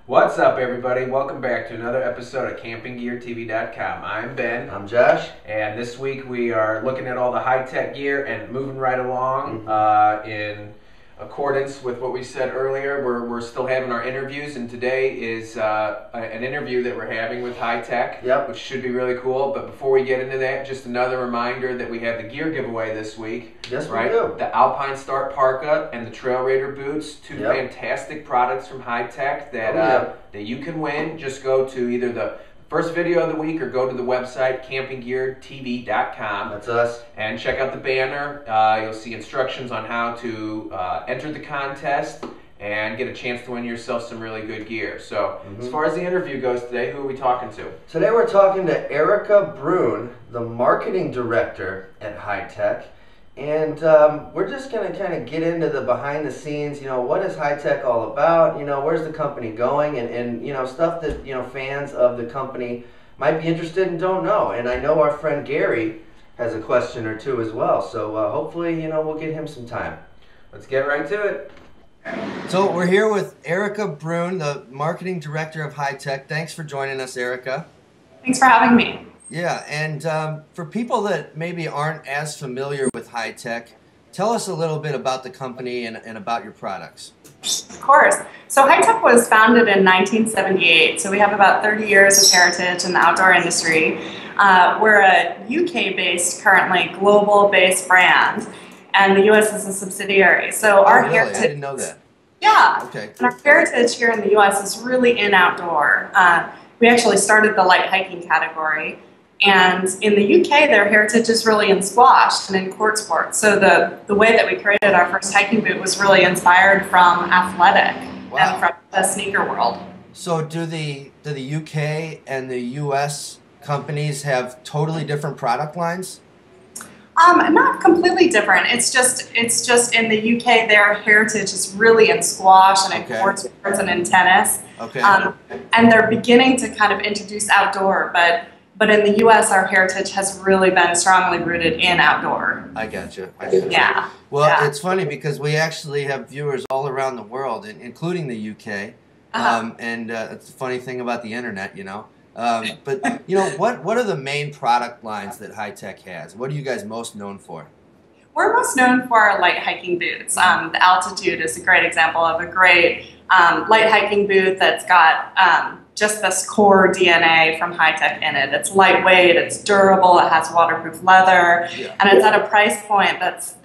What's up, everybody? Welcome back to another episode of CampingGearTV.com. I'm Ben. I'm Josh. And this week we are looking at all the high-tech gear and moving right along in accordance with what we said earlier. We're still having our interviews, and today is an interview that we're having with Hi-Tec, which should be really cool. But before we get into that, just another reminder that we have the gear giveaway this week. Yes, we do. The Alpine Start Parka and the Trail Raider boots, two fantastic products from Hi-Tec that you can win. Just go to either the first video of the week or go to the website CampingGearTV.com. That's us. And check out the banner. You'll see instructions on how to enter the contest and get a chance to win yourself some really good gear. So as far as the interview goes today, who are we talking to? Today we're talking to Erika Bruhn, the marketing director at Hi-Tec. And we're just going to kind of get into the behind the scenes, what is Hi-Tec all about, where's the company going, and stuff that, fans of the company might be interested and don't know. And I know our friend Gary has a question or two as well, so hopefully, we'll get him some time. Let's get right to it. So we're here with Erika Bruhn, the marketing director of Hi-Tec. Thanks for joining us, Erika. Thanks for having me. Yeah, and for people that maybe aren't as familiar with Hi-Tec, tell us a little bit about the company and about your products. Of course. So Hi-Tec was founded in 1978, so we have about 30 years of heritage in the outdoor industry. We're a UK-based, currently global-based brand, and the US is a subsidiary. So our heritage, I didn't know that. Yeah. Okay. And our heritage here in the US is really in outdoor. We actually started the light hiking category. And in the UK, their heritage is really in squash and in court sports. So the way that we created our first hiking boot was really inspired from athletic and from the sneaker world. So do the UK and the US companies have totally different product lines? Not completely different. It's just in the UK, their heritage is really in squash and in court sports and in tennis. Okay. And they're beginning to kind of introduce outdoor, but in the U.S., our heritage has really been strongly rooted in outdoor. I gotcha. Yeah. Well, it's funny because we actually have viewers all around the world, including the UK. And it's a funny thing about the internet, But, what are the main product lines that Hi-Tec has? What are you guys most known for? We're most known for our light hiking boots. The Altitude is a great example of a great light hiking boot that's got just this core DNA from Hi-Tec in it. It's lightweight, it's durable, it has waterproof leather, and it's at a price point that's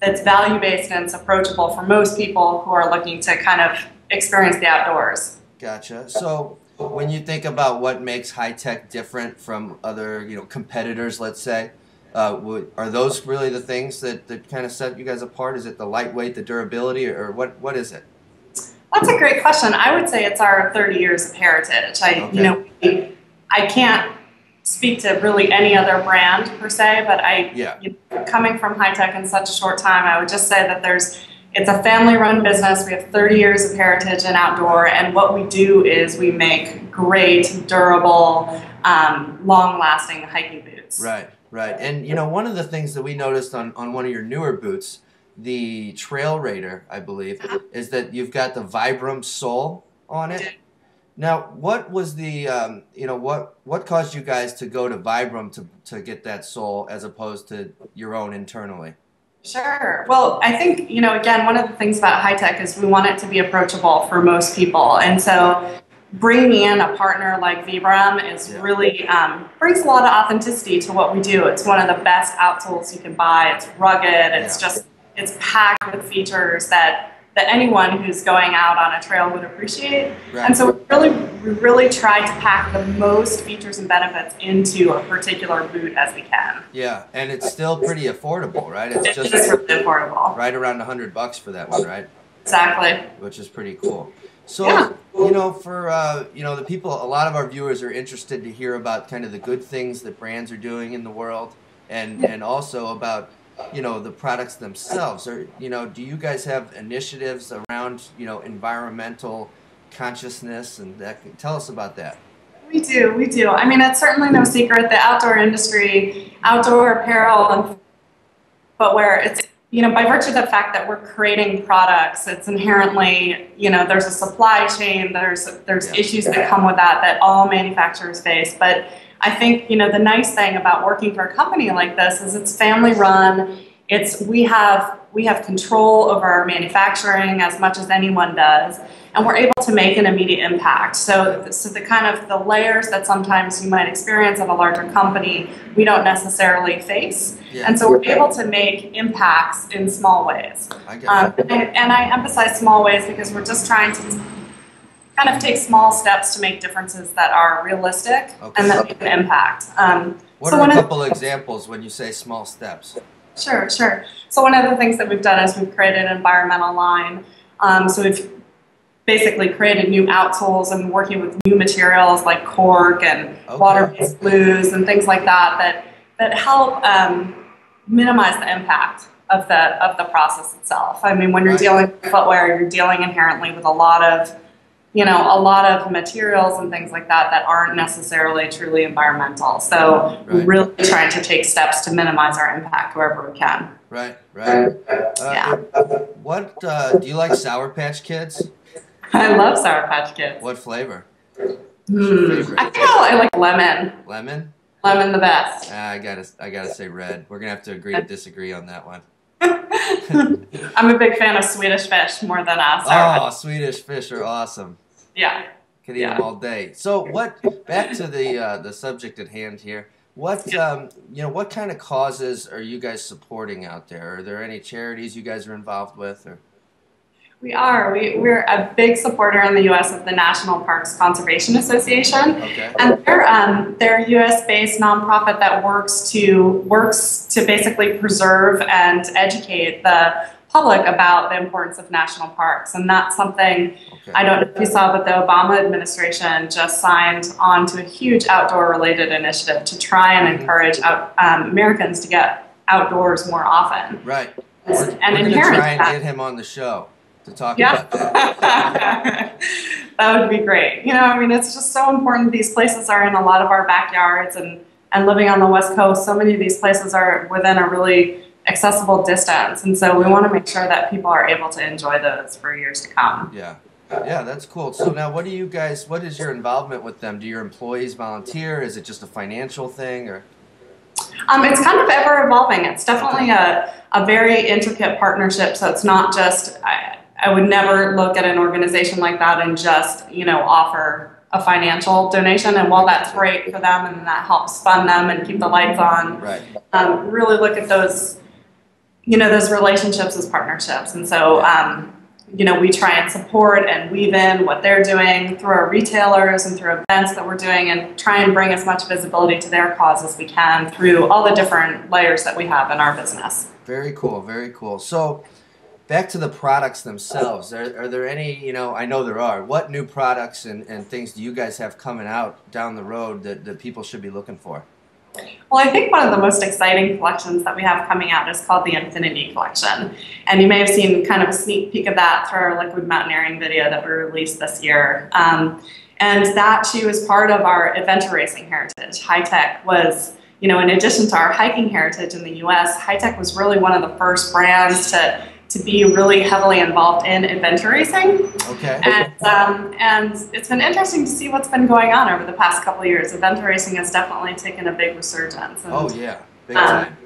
value-based and it's approachable for most people who are looking to kind of experience the outdoors. Gotcha. So when you think about what makes Hi-Tec different from other competitors, let's say, are those really the things that kind of set you guys apart? Is it the lightweight, the durability, or what is it? That's a great question. I would say it's our 30 years of heritage. I can't speak to really any other brand per se, but coming from Hi-Tec in such a short time, I would just say that it's a family-run business. We have 30 years of heritage in outdoor, and what we do is we make great, durable, long-lasting hiking boots. Right. And one of the things that we noticed on one of your newer boots, the Trail Raider, I believe, is that you've got the Vibram sole on it. Now, what was the, what caused you guys to go to Vibram to get that sole as opposed to your own internally? Sure. Well, I think, again, one of the things about Hi-Tec is we want it to be approachable for most people. And so bringing in a partner like Vibram is really brings a lot of authenticity to what we do. It's one of the best outtools you can buy. It's rugged. It's packed with features that anyone who's going out on a trail would appreciate. Right. And so we really try to pack the most features and benefits into a particular boot as we can. Yeah, and it's still pretty affordable, right? It's just really affordable. Right around $100 for that one, right? Exactly. Which is pretty cool. So, for the people, a lot of our viewers are interested to hear about kind of the good things that brands are doing in the world, and also about the products themselves. Or do you guys have initiatives around environmental consciousness, and tell us about that? We do. I mean, it's certainly no secret the outdoor industry, outdoor apparel and footwear, by virtue of the fact that we're creating products, it's inherently, there's a supply chain, there's issues that come with that all manufacturers face. But I think, the nice thing about working for a company like this is it's family run. We have control over our manufacturing as much as anyone does, and we're able to make an immediate impact. So the kind of the layers that sometimes you might experience at a larger company, we don't necessarily face. Yeah. And so we're able to make impacts in small ways. And I emphasize small ways because we're just trying to kind of take small steps to make differences that are realistic and that make an impact. What are a couple examples when you say small steps? Sure. So one of the things that we've done is we've created an environmental line. So we've basically created new outsoles and working with new materials like cork and water-based glues and things like that help minimize the impact of the process itself. I mean, when you're dealing with footwear, you're dealing inherently with a lot of materials and things like that aren't necessarily truly environmental. So we're really trying to take steps to minimize our impact wherever we can. Right. What do you like Sour Patch Kids? I love Sour Patch Kids. What flavor? What's your favorite? I like lemon. Lemon? Lemon the best. I gotta say red. We're gonna have to agree to disagree on that one. I'm a big fan of Swedish Fish more than Sour Patch. Swedish Fish are awesome. Yeah. Could eat them all day. So back to the subject at hand here. What kind of causes are you guys supporting out there? Are there any charities you guys are involved with? Or? We are. We're a big supporter in the U.S. of the National Parks Conservation Association, and they're a U.S.-based nonprofit that works to basically preserve and educate the public about the importance of national parks. And that's something I don't know if you saw, but the Obama administration just signed on to a huge outdoor-related initiative to try and encourage Americans to get outdoors more often. Right. We're going to try and get him on the show to talk about that. That would be great. It's just so important. These places are in a lot of our backyards, and living on the West Coast, so many of these places are within a really accessible distance, and so we want to make sure that people are able to enjoy those for years to come. Yeah, that's cool. So now, what is your involvement with them? Do your employees volunteer? Is it just a financial thing, or? It's kind of ever evolving. It's definitely a very intricate partnership. So it's not just, I would never look at an organization like that and just, offer a financial donation. And while that's great for them and that helps fund them and keep the lights on, really look at those, those relationships as partnerships. And so, we try and support and weave in what they're doing through our retailers and through events that we're doing, and try and bring as much visibility to their cause as we can through all the different layers that we have in our business. Very cool, very cool. So back to the products themselves. Are there any, I know there are. What new products and things do you guys have coming out down the road that people should be looking for? Well, I think one of the most exciting collections that we have coming out is called the Infinity Collection. And you may have seen kind of a sneak peek of that through our liquid mountaineering video that we released this year. And that too is part of our adventure racing heritage. Hi-Tec was, in addition to our hiking heritage in the US, Hi-Tec was really one of the first brands to be really heavily involved in adventure racing. And it's been interesting to see what's been going on over the past couple of years. Adventure racing has definitely taken a big resurgence. And, big time.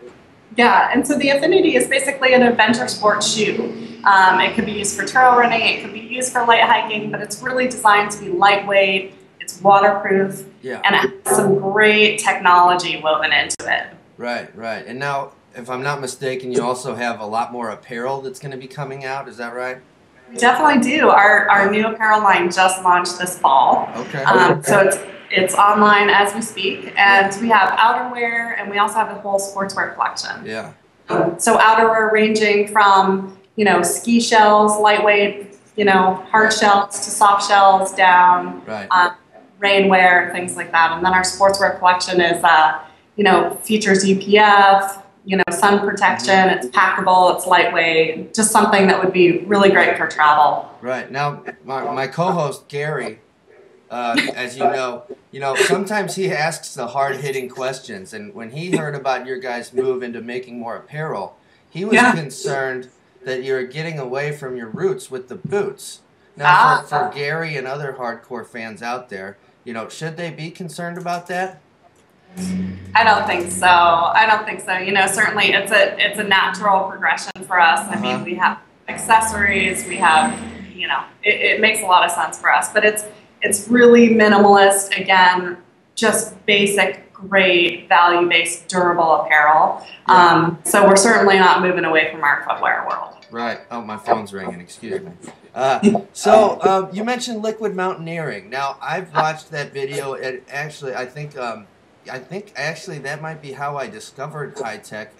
And so the Infinity is basically an adventure sports shoe. It could be used for trail running, it could be used for light hiking, but it's really designed to be lightweight, it's waterproof, and it has some great technology woven into it. Right. And now, if I'm not mistaken, you also have a lot more apparel that's going to be coming out. Is that right? We definitely do. Our new apparel line just launched this fall. So it's online as we speak, and we have outerwear, and we also have a whole sportswear collection. So outerwear ranging from ski shells, lightweight, hard shells to soft shells down, rainwear, things like that. And then our sportswear collection is features UPF. Sun protection, it's packable, it's lightweight, just something that would be really great for travel. Right. Now, my co-host, Gary, as you know, sometimes he asks the hard-hitting questions, and when he heard about your guys' move into making more apparel, he was concerned that you're getting away from your roots with the boots. Now, for Gary and other hardcore fans out there, you know, should they be concerned about that? I don't think so. I don't think so. You know, certainly it's a natural progression for us. I mean, we have accessories, we have, you know, it makes a lot of sense for us, but it's really minimalist. Again, just basic, great, value-based, durable apparel. So we're certainly not moving away from our footwear world. Right. Oh, my phone's ringing. Excuse me. So you mentioned liquid mountaineering. Now, I've watched that video, and actually, I think actually that might be how I discovered Hi-Tec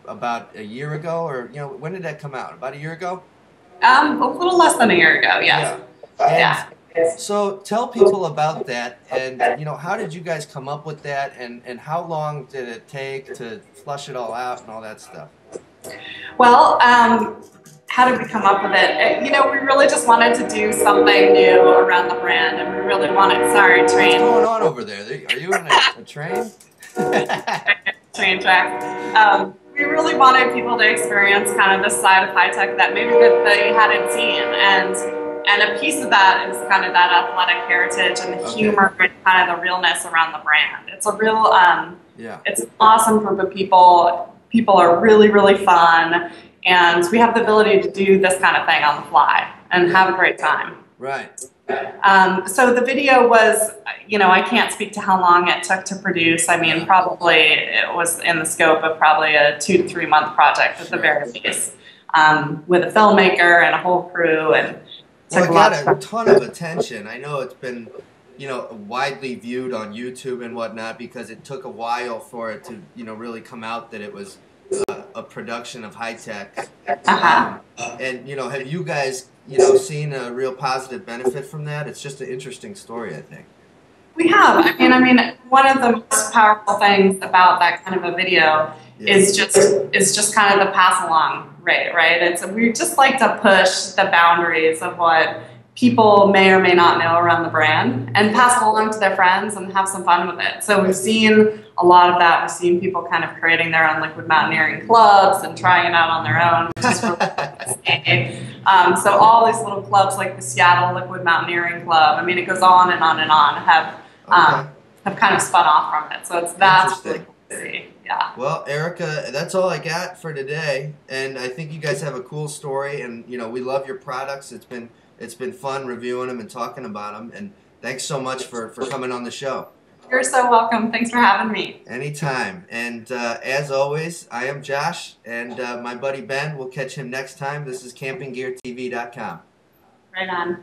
about a year ago, or you know, when did that come out? About a year ago? A little less than a year ago. Yes. Yeah. So tell people about that, and you know, how did you guys come up with that, and how long did it take to flush it all out and all that stuff? Well, how did we come up with it? You know, we really just wanted to do something new around the brand, and we really wanted. Sorry, train. What's going on over there? Are you in a train? Train track. We really wanted people to experience kind of this side of Hi-Tec that maybe that they hadn't seen, and a piece of that is kind of that athletic heritage and the humor and kind of the realness around the brand. It's a real, it's an awesome group of people. People are really, really fun, and we have the ability to do this kind of thing on the fly and have a great time. Right. So the video was, you know, I can't speak to how long it took to produce. I mean, probably it was in the scope of probably a 2 to 3 month project at the very least, with a filmmaker and a whole crew. And well, it got a ton of attention. I know it's been, you know, widely viewed on YouTube and whatnot because it took a while for it to, you know, really come out that it was a production of Hi-Tec. And, you know, have you guys, you know, seen a real positive benefit from that? It's just an interesting story, I think. We have. I mean, one of the most powerful things about that kind of a video is just kind of the pass along rate, right? We just like to push the boundaries of what people may or may not know around the brand and pass it along to their friends and have some fun with it. So we've seen a lot of that. We've seen people kind of creating their own liquid mountaineering clubs and trying it out on their own, which is really fascinating. So all these little clubs like the Seattle Liquid Mountaineering Club, I mean, it goes on and on and on, have kind of spun off from it. So that's really cool to see. Yeah. Well, Erika, that's all I got for today. And I think you guys have a cool story, and you know, we love your products. It's been fun reviewing them and talking about them, and thanks so much for coming on the show. You're so welcome. Thanks for having me. Anytime. And as always, I am Josh, and my buddy Ben. We'll catch him next time. This is CampingGearTV.com. Right on.